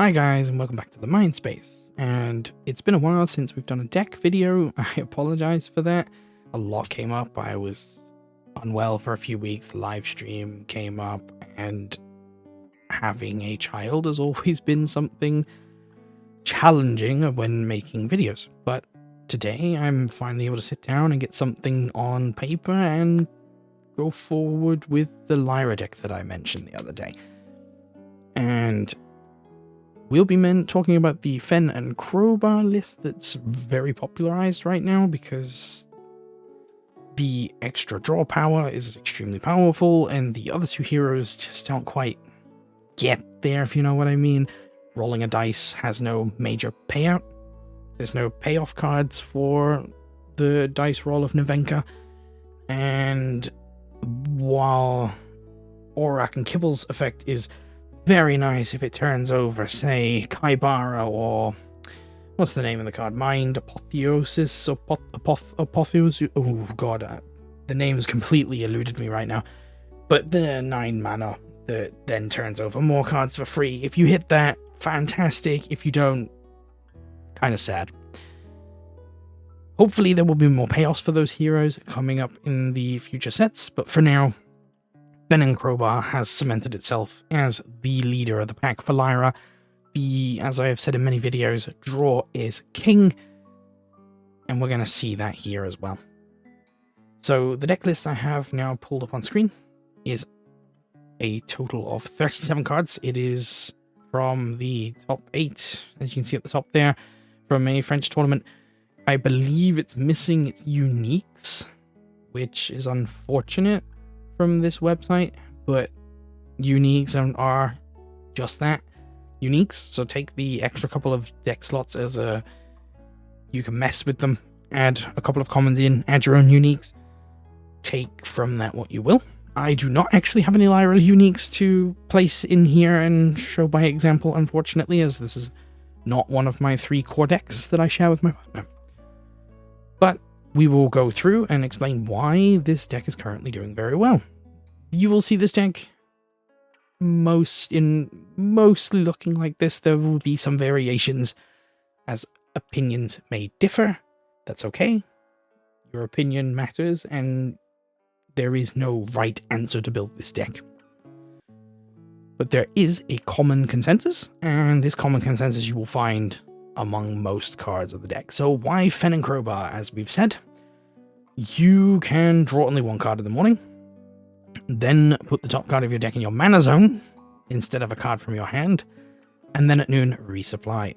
Hi guys, and welcome back to the Mindspace. And it's been a while since we've done a deck video. I apologize for that. A lot came up. I was unwell for a few weeks. The live stream came up, and having a child has always been something challenging when making videos. But today I'm finally able to sit down and get something on paper and go forward with the Lyra deck that I mentioned the other day. And we'll be talking about the Fen and Crowbar list that's very popularized right now because the extra draw power is extremely powerful and the other two heroes just don't quite get there, if you know what I mean. Rolling a dice has no major payout. There's no payoff cards for the dice roll of Nevenka. And while Aurak and Kibble's effect is very nice if it turns over, say, Kaibara or what's the name of the card? Mind Apotheosis or Apotheosis. Oh god, the name's completely eluded me right now. But the 9 mana that then turns over more cards for free. If you hit that, fantastic. If you don't, kind of sad. Hopefully there will be more payoffs for those heroes coming up in the future sets, but for now, Fen and Crowbar has cemented itself as the leader of the pack for Lyra. As I have said in many videos, draw is king, and we're going to see that here as well. So the deck list I have now pulled up on screen is a total of 37 cards. It is from the top 8, as you can see at the top there, from a French tournament. I believe it's missing its uniques, which is unfortunate from this website, but uniques are just that, uniques. So take the extra couple of deck slots as you can mess with them, add a couple of commons in, add your own uniques, take from that what you will. I do not actually have any Lyra uniques to place in here and show by example, unfortunately, as this is not one of my 3 core decks that I share with my partner. But we will go through and explain why this deck is currently doing very well. You will see this deck mostly looking like this. There will be some variations as opinions may differ. That's okay. Your opinion matters, and there is no right answer to build this deck. But there is a common consensus, and this common consensus you will find among most cards of the deck. So why Fen and Crowbar? As we've said, you can draw only 1 card in the morning, then put the top card of your deck in your mana zone instead of a card from your hand, and then at noon resupply.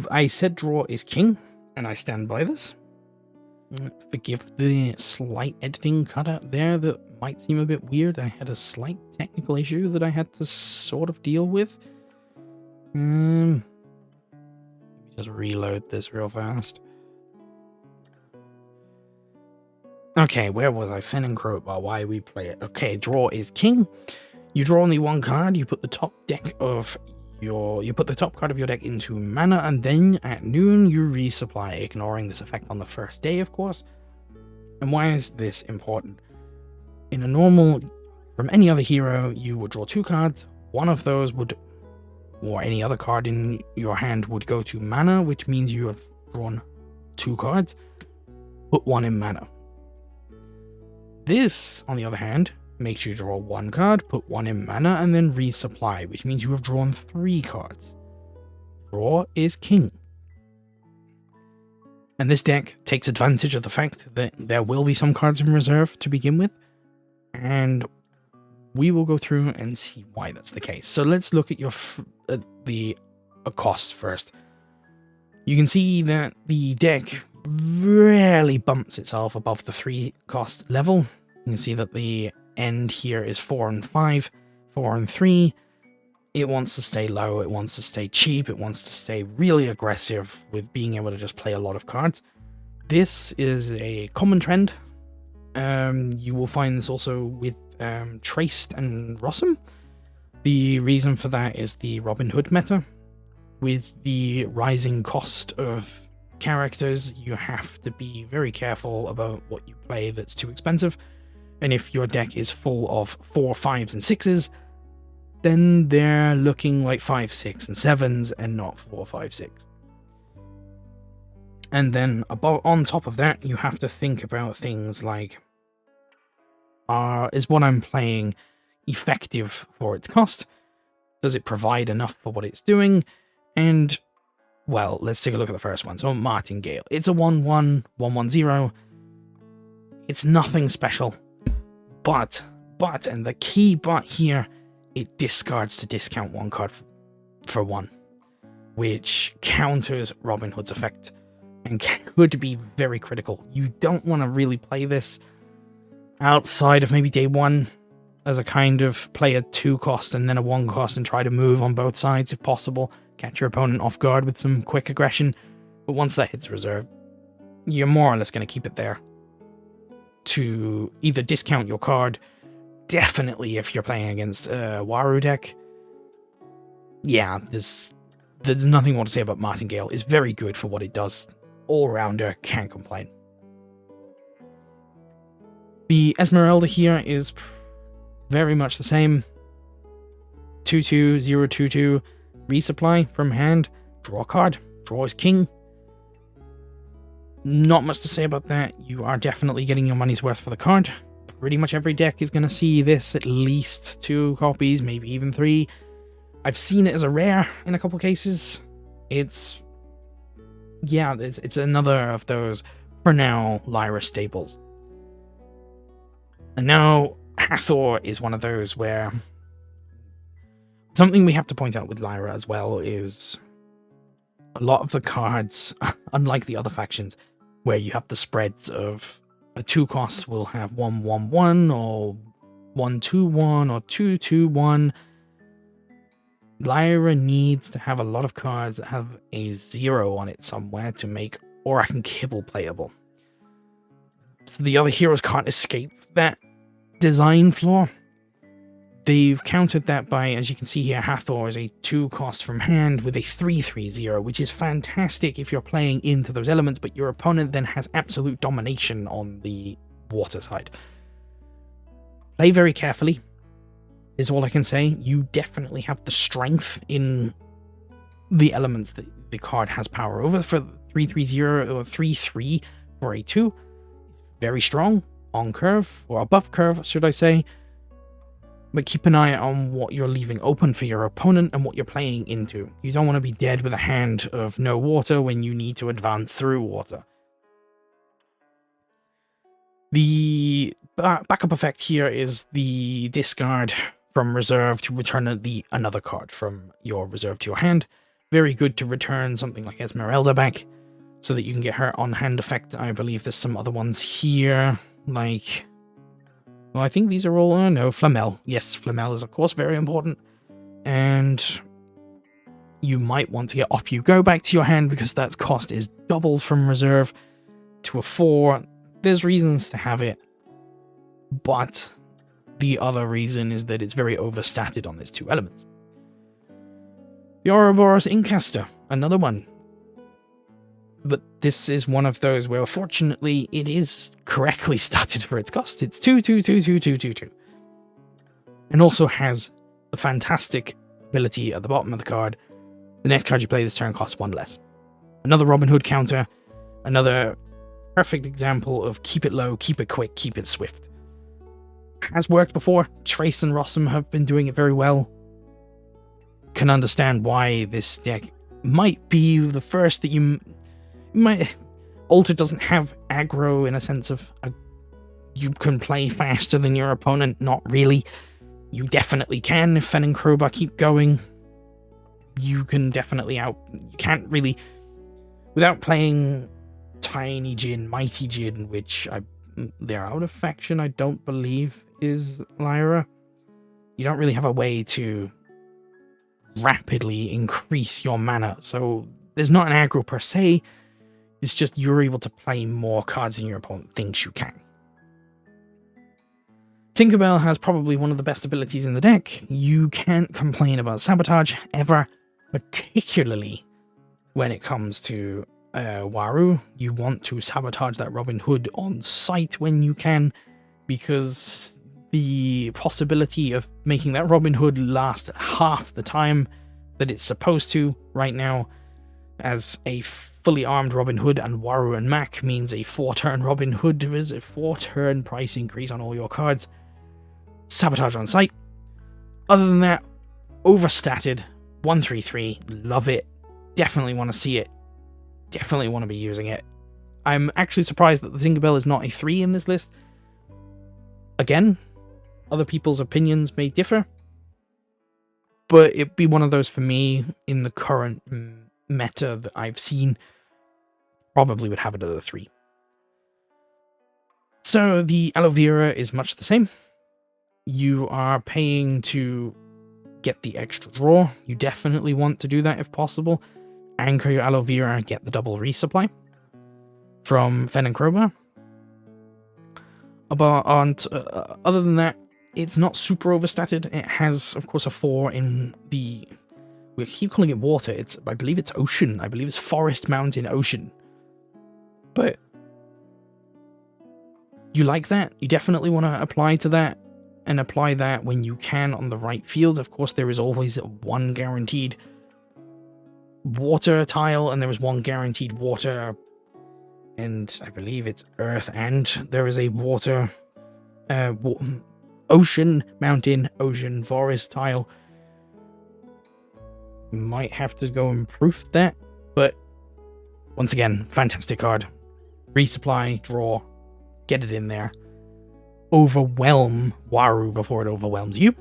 I said draw is king, and I stand by this. Forgive the slight editing cutout there that might seem a bit weird. I had a slight technical issue that I had to sort of deal with. Let me just reload this real fast. Okay, where was I? Fen and Crowbar, why we play it. Okay, draw is king. You draw only 1 card, you put the top card of your deck into mana, and then at noon you resupply, ignoring this effect on the first day, of course. And why is this important? In a normal, from any other hero, you would draw 2 cards. One of those would, or any other card in your hand, would go to mana, which means you have drawn 2 cards. Put 1 in mana. This, on the other hand, makes you draw 1 card, put 1 in mana, and then resupply, which means you have drawn 3 cards. Draw is king. And this deck takes advantage of the fact that there will be some cards in reserve to begin with, and we will go through and see why that's the case. So let's look at the cost first. You can see that the deck rarely bumps itself above the 3 cost level. You can see that the end here is 4 and 5, 4 and 3. It wants to stay low, it wants to stay cheap, it wants to stay really aggressive with being able to just play a lot of cards. This is a common trend. You will find this also with Traced and Rossum. The reason for that is the Robin Hood meta. With the rising cost of characters, you have to be very careful about what you play that's too expensive. And if your deck is full of 4, 5s, and 6s, then they're looking like 5, 6, and 7s and not 4, 5, 6. And then on top of that, you have to think about things like, is what I'm playing effective for its cost? Does it provide enough for what it's doing? And, well, let's take a look at the first one. So, Martingale. It's a 1-1, 1-1-0. It's nothing special. But, and the key but here, it discards to discount one card for 1, which counters Robin Hood's effect and could be very critical. You don't want to really play this outside of maybe day 1 as a kind of play a 2 cost and then a 1 cost and try to move on both sides if possible. Catch your opponent off guard with some quick aggression. But once that hits reserve, you're more or less going to keep it there to either discount your card. Definitely if you're playing against a Waru deck. Yeah, there's nothing more to say about Martingale. It's very good for what it does. All-rounder, can't complain. The Esmeralda here is very much the same. 2-2, 0-2-2, resupply from hand, draw a card, draw is king. Not much to say about that. You are definitely getting your money's worth for the card. Pretty much every deck is going to see this at least 2 copies, maybe even 3. I've seen it as a rare in a couple cases. It's another of those, for now, Lyra staples. And now, Hathor is one of those where something we have to point out with Lyra as well is a lot of the cards, unlike the other factions, where you have the spreads of a 2 cost will have 1-1-1 or 1-2-1 or 2-2-1. Lyra needs to have a lot of cards that have a 0 on it somewhere to make Oracle Kibble playable. So the other heroes can't escape that design flaw. They've countered that by, as you can see here, Hathor is a 2 cost from hand with a 3-3-0, which is fantastic if you're playing into those elements, but your opponent then has absolute domination on the water side. Play very carefully, is all I can say. You definitely have the strength in the elements that the card has power over. For 3-3-0 or 3-3 for a 2, it's very strong on curve, or above curve, should I say. But keep an eye on what you're leaving open for your opponent and what you're playing into. You don't want to be dead with a hand of no water when you need to advance through water. The backup effect here is the discard from reserve to return another card from your reserve to your hand. Very good to return something like Esmeralda back so that you can get her on-hand effect. I believe there's some other ones here, like... Well, I think these are all... no, Flamel. Yes, Flamel is, of course, very important. And you might want to get Off You Go back to your hand because that cost is double from reserve to a 4. There's reasons to have it, but the other reason is that it's very overstated on its 2 elements. The Ouroboros Incaster, another one. But this is one of those where, fortunately, it is correctly statted for its cost. It's 2-2-2-2-2-2-2. And also has the fantastic ability at the bottom of the card. The next card you play this turn costs 1 less. Another Robin Hood counter. Another perfect example of keep it low, keep it quick, keep it swift. Has worked before. Trace and Rossum have been doing it very well. Can understand why this deck might be the first that you might... Alter doesn't have aggro in a sense of you can play faster than your opponent. Not really. You definitely can if Fen and Crowbar keep going. You can definitely You can't really... Without playing Tiny Jin, Mighty Jin, which they're out of faction, I don't believe is Lyra. You don't really have a way to rapidly increase your mana. So there's not an aggro per se. It's just you're able to play more cards than your opponent thinks you can. Tinkerbell has probably one of the best abilities in the deck. You can't complain about sabotage ever, particularly when it comes to Waru. You want to sabotage that Robin Hood on sight when you can, because the possibility of making that Robin Hood last half the time that it's supposed to right now, as a fully armed Robin Hood and Waru and Mac means a 4-turn Robin Hood. There is a 4-turn price increase on all your cards. Sabotage on sight. Other than that, overstated. 133. Love it. Definitely want to see it. Definitely want to be using it. I'm actually surprised that the Tinkerbell is not a 3 in this list. Again, other people's opinions may differ, but it'd be one of those for me in the current meta that I've seen. Probably would have it at a 3. So the Aloe Vera is much the same. You are paying to get the extra draw. You definitely want to do that if possible. Anchor your Aloe Vera and get the double resupply from Fen and Crowbar. But other than that, it's not super overstated. It has, of course, a 4 in the... We keep calling it water. I believe it's ocean. I believe it's forest, mountain, ocean. But you like that. You definitely want to apply to that, and apply that when you can on the right field. Of course, there is always one guaranteed water tile, and there is one guaranteed water, and I believe it's earth, and there is a water, ocean, mountain, ocean, forest tile. Might have to go and proof that, but once again, fantastic card. Resupply, draw, get it in there. Overwhelm Waru before it overwhelms you.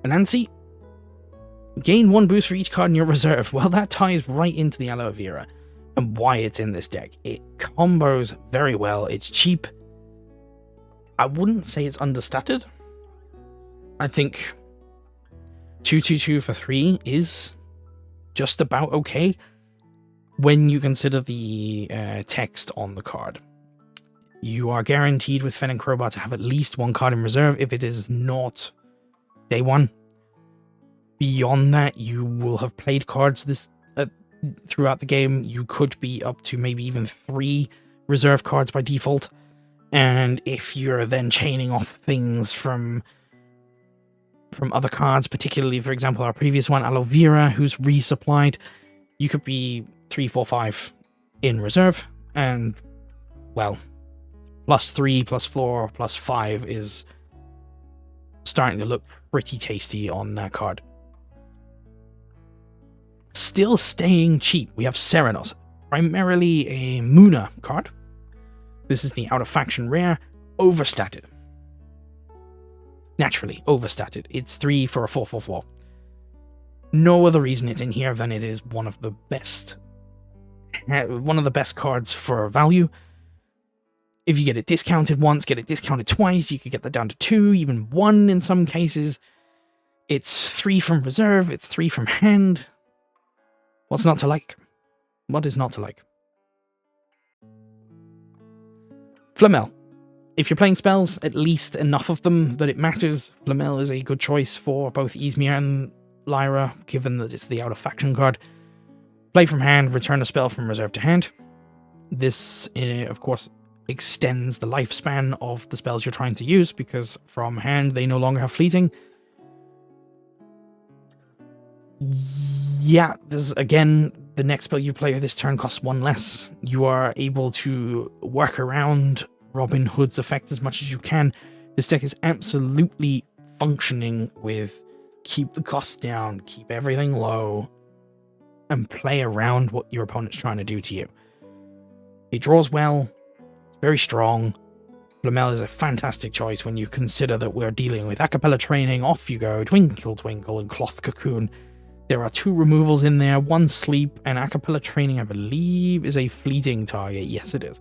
Anansi, gain 1 boost for each card in your reserve. Well, that ties right into the Aloe Vera and why it's in this deck. It combos very well. It's cheap. I wouldn't say it's understated. I think 2/2/2 for 3 is just about okay when you consider the text on the card. You are guaranteed with Fen and Crowbar to have at least 1 card in reserve if it is not day 1. Beyond that, you will have played cards throughout the game. You could be up to maybe even 3 reserve cards by default. And if you're then chaining off things from other cards, particularly, for example, our previous one, Aloe Vera, who's resupplied, you could be 3, 4, 5 in reserve. And, well, +3, +4, +5 is starting to look pretty tasty on that card. Still staying cheap, we have Serens, primarily a Muna card. This is the out of faction rare, overstated. Naturally, overstated. It's 3 for a 4/4/4. No other reason it's in here than it is one of the best cards for value. If you get it discounted once, get it discounted twice, you could get that down to 2, even 1 in some cases. It's 3 from reserve, it's 3 from hand. What's not to like? What is not to like? Flamel. If you're playing spells, at least enough of them that it matters, Flamel is a good choice for both Izmir and Lyra, given that it's the out-of-faction card. Play from hand, return a spell from reserve to hand. This, of course, extends the lifespan of the spells you're trying to use, because from hand they no longer have fleeting. Yeah, there's again, the next spell you play this turn costs 1 less. You are able to work around Robin Hood's effect as much as you can. This deck is absolutely functioning with keep the costs down, keep everything low, and play around what your opponent's trying to do to you. It draws well, it's very strong. Flamel is a fantastic choice when you consider that we're dealing with Acapella Training, Off You Go, Twinkle Twinkle, and Cloth Cocoon. There are 2 removals in there, 1 sleep, and Acapella Training, I believe, is a fleeting target. Yes, it is.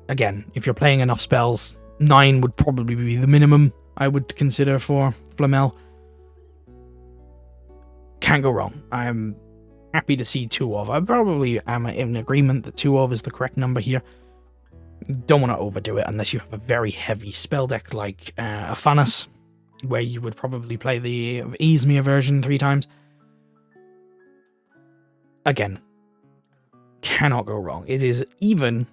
Again, if you're playing enough spells, 9 would probably be the minimum I would consider for Flamel. Can't go wrong. I'm happy to see 2 of. I probably am in agreement that 2 of is the correct number here. Don't want to overdo it unless you have a very heavy spell deck like Afanas, where you would probably play the Izmir version 3 times. Again, cannot go wrong. It is even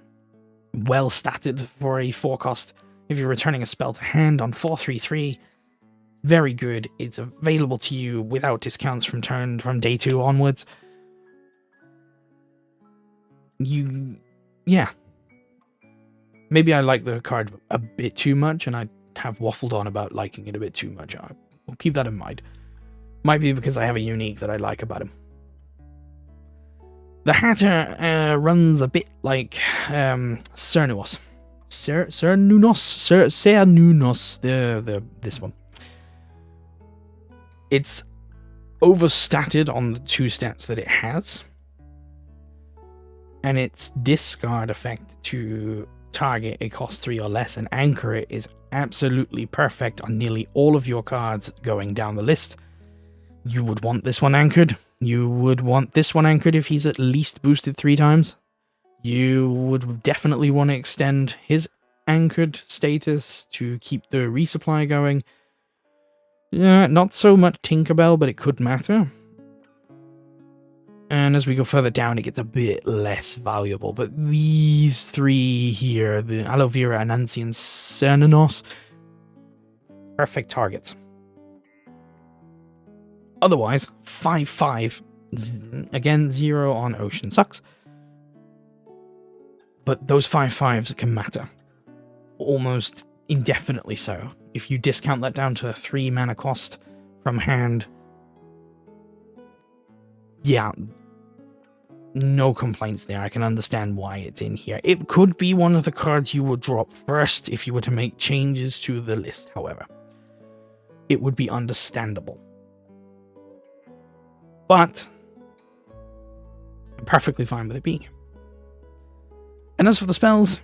well statted for a 4-cost. If you're returning a spell to hand on 4/3/3, very good. It's available to you without discounts from day 2 onwards. Yeah. Maybe I like the card a bit too much, and I have waffled on about liking it a bit too much. I'll keep that in mind. Might be because I have a unique that I like about him. The Hatter runs a bit like Cernuos. Cernunos, this one. It's overstated on the 2 stats that it has, and its discard effect to target a cost 3 or less and anchor it is absolutely perfect on nearly all of your cards going down the list. You would want this one anchored. You would want this one anchored if he's at least boosted 3 times. You would definitely want to extend his anchored status to keep the resupply going. Not so much Tinkerbell, but it could matter. And as we go further down, it gets a bit less valuable. But these 3 here, the Aloe Vera, Anansi, and Serens, perfect targets. Otherwise, 5/5, again, 0 on Ocean sucks. But those 5/5s can matter. Almost indefinitely so. If you discount that down to a 3 mana cost from hand, yeah, no complaints there. I can understand why it's in here. It could be one of the cards you would drop first if you were to make changes to the list, however. It would be understandable. But I'm perfectly fine with it being here. And as for the spells,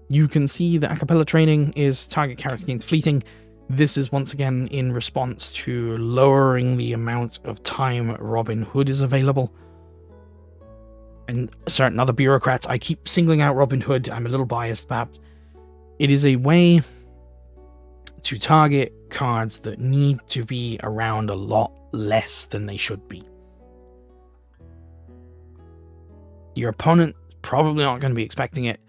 you can see the acapella training is target character gains fleeting. This is once again in response to lowering the amount of time Robin Hood is available. And certain other bureaucrats, I keep singling out Robin Hood, I'm a little biased perhaps. It is a way to target cards that need to be around a lot less than they should be. Your opponent probably not going to be expecting it.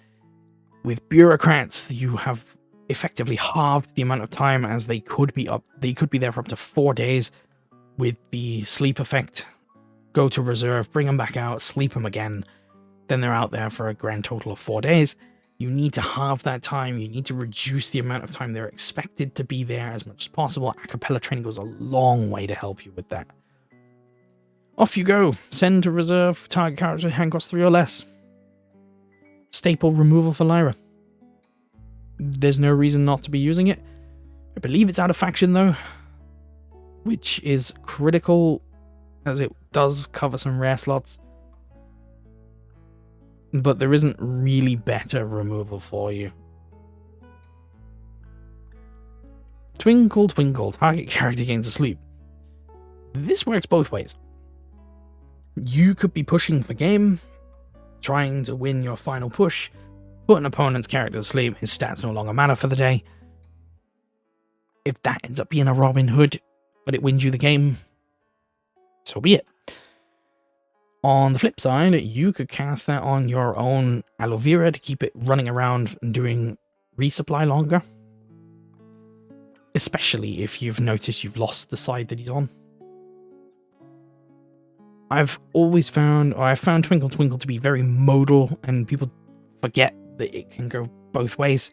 With bureaucrats, you have effectively halved the amount of time as they could be there for up to 4 days with the sleep effect. Go to reserve, bring them back out, sleep them again, then they're out there for a grand total of 4 days. You need to halve that time. You need to reduce the amount of time they're expected to be there as much as possible. Acapella training goes a long way to help you with that. Off you go. Send to reserve. Target character hand cost 3 or less. Staple removal for Lyra. There's no reason not to be using it. I believe it's out of faction though, which is critical as it does cover some rare slots. But there isn't really better removal for you. Twinkle Twinkle, target character gains asleep. This works both ways. You could be pushing for game, trying to win your final push, put an opponent's character to sleep, his stats no longer matter for the day. If that ends up being a Robin Hood, but it wins you the game, so be it. On the flip side, you could cast that on your own Aloe Vera to keep it running around and doing resupply longer. Especially if you've noticed you've lost the side that he's on. I've found Twinkle Twinkle to be very modal, and people forget that it can go both ways.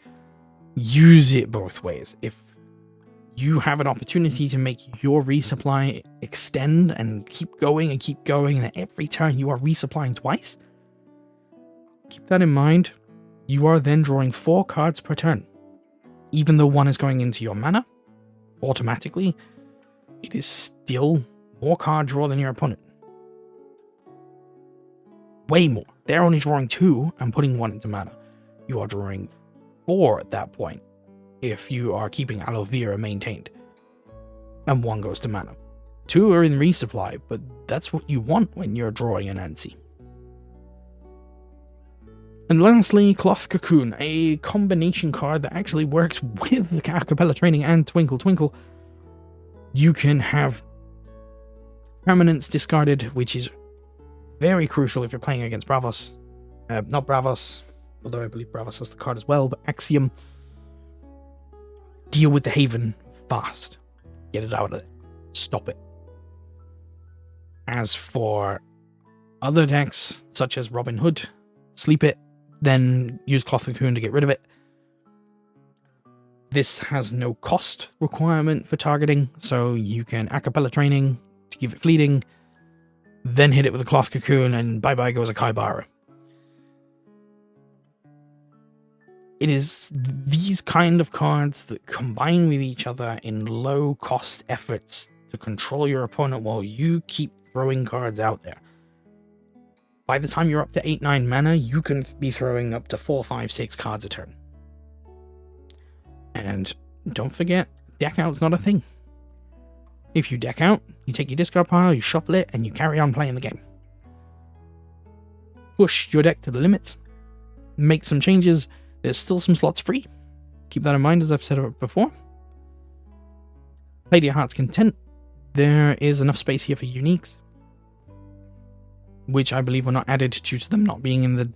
Use it both ways. If you have an opportunity to make your resupply extend and keep going, and at every turn you are resupplying twice, keep that in mind. You are then drawing 4 cards per turn. Even though one is going into your mana, automatically, it is still more card draw than your opponent. Way more. They're only drawing 2 and putting 1 into mana. You are drawing 4 at that point if you are keeping Aloe Vera maintained. And 1 goes to mana. 2 are in resupply, but that's what you want when you're drawing an Anansi. And lastly, Cloth Cocoon, a combination card that actually works with the Acapella Training and Twinkle Twinkle. You can have permanents discarded, which is very crucial if you're playing against Bravos. although I believe Bravos has the card as well, but Axiom, deal with the Haven fast. Get it out of there. Stop it. As for other decks, such as Robin Hood, sleep it, then use Cloth Cocoon to get rid of it. This has no cost requirement for targeting, so you can acapella training to give it fleeting, then hit it with a Cloth Cocoon, and bye-bye goes a Kaibara. It is these kind of cards that combine with each other in low-cost efforts to control your opponent while you keep throwing cards out there. By the time you're up to 8-9 mana, you can be throwing up to 4, 5, 6 cards a turn. And don't forget, deck out's not a thing. If you deck out, you take your discard pile, you shuffle it, and you carry on playing the game. Push your deck to the limit. Make some changes. There's still some slots free. Keep that in mind, as I've said it before. Play to your heart's content. There is enough space here for uniques, which I believe were not added due to them not being in the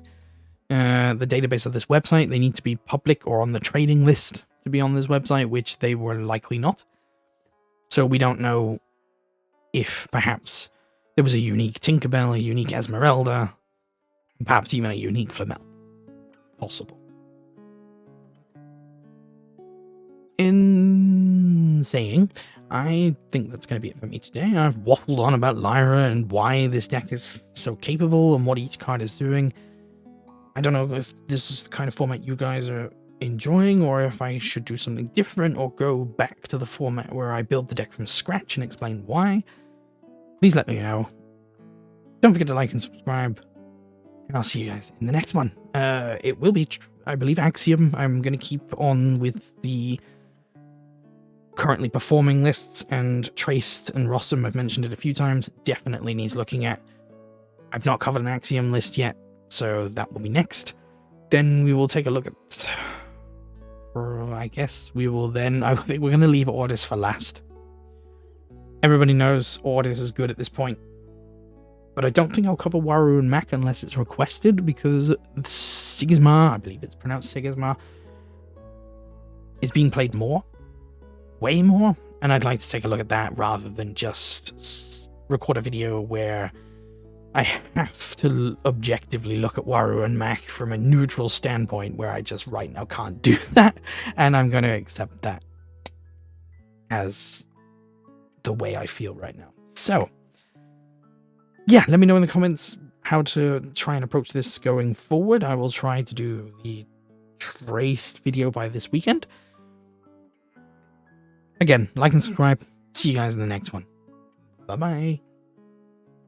database of this website. They need to be public or on the trading list to be on this website, which they were likely not. So we don't know if perhaps there was a unique Tinkerbell, a unique Esmeralda, perhaps even a unique Flamel. Possible. In saying, I think that's going to be it for me today. I've waffled on about Lyra and why this deck is so capable and what each card is doing. I don't know if this is the kind of format you guys are enjoying, or if I should do something different or go back to the format where I build the deck from scratch and explain why. Please let me know. Don't forget to like and subscribe, and I'll see you guys in the next one. It will be, I believe, Axiom. I'm going to keep on with the currently performing lists, and Traced and Rossum, I've mentioned it a few times, definitely needs looking at. I've not covered an Axiom list yet, so that will be next. Then we will take a look at, I guess we will then, I think we're going to leave Orders for last. Everybody knows Orders is good at this point, but I don't think I'll cover Waru and Mac unless it's requested, because Sigismar, I believe it's pronounced Sigismar, is being played more. Way more, and I'd like to take a look at that rather than just record a video where I have to objectively look at Waru and Mac from a neutral standpoint, where I just right now can't do that, and I'm going to accept that as the way I feel right now. So yeah, let me know in the comments how to try and approach this going forward. I will try to do the Traced video by this weekend. Again, like and subscribe. See you guys in the next one. Bye-bye.